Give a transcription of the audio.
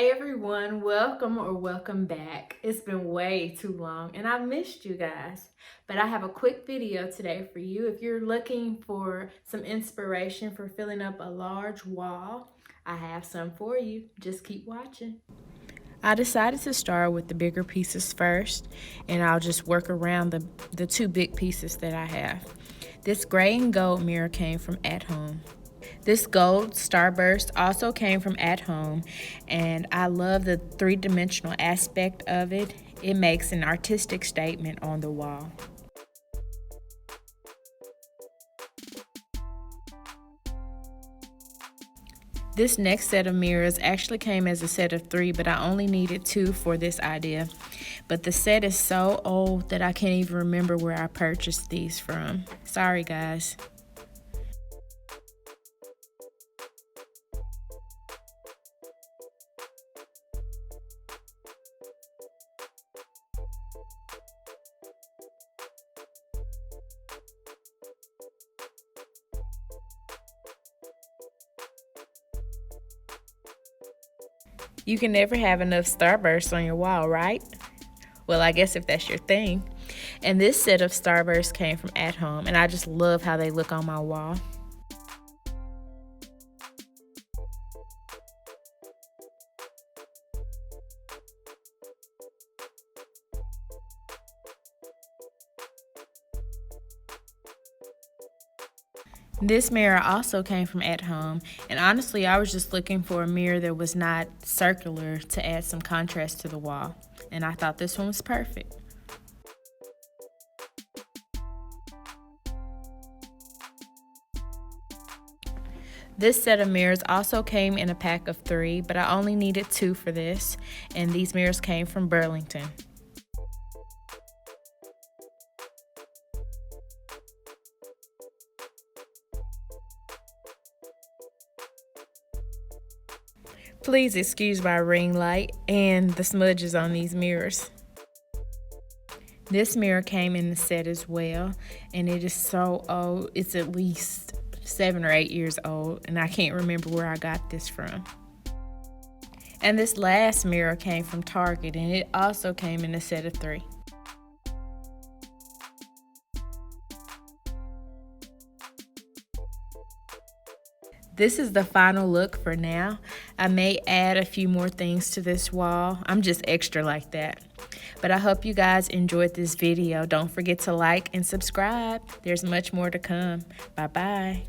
Hey everyone, welcome back. It's been way too long and I've missed you guys. But I have a quick video today for you. If you're looking for some inspiration for filling up a large wall, I have some for you. Just keep watching. I decided to start with the bigger pieces first, and I'll just work around the two big pieces that I have. This gray and gold mirror came from At Home. This gold starburst also came from At Home, and I love the three-dimensional aspect of it. It makes an artistic statement on the wall. This next set of mirrors actually came as a set of 3, but I only needed 2 for this idea. But the set is so old that I can't even remember where I purchased these from. Sorry, guys. You can never have enough starbursts on your wall, right? Well, I guess if that's your thing. And this set of starbursts came from At Home, and I just love how they look on my wall. This mirror also came from At Home, and honestly, I was just looking for a mirror that was not circular to add some contrast to the wall, and I thought this one was perfect. This set of mirrors also came in a pack of 3, but I only needed 2 for this, and these mirrors came from Burlington. Please excuse my ring light and the smudges on these mirrors. This mirror came in the set as well, and it is so old. It's at least 7 or 8 years old, and I can't remember where I got this from. And this last mirror came from Target, and it also came in a set of 3. This is the final look for now. I may add a few more things to this wall. I'm just extra like that. But I hope you guys enjoyed this video. Don't forget to like and subscribe. There's much more to come. Bye-bye.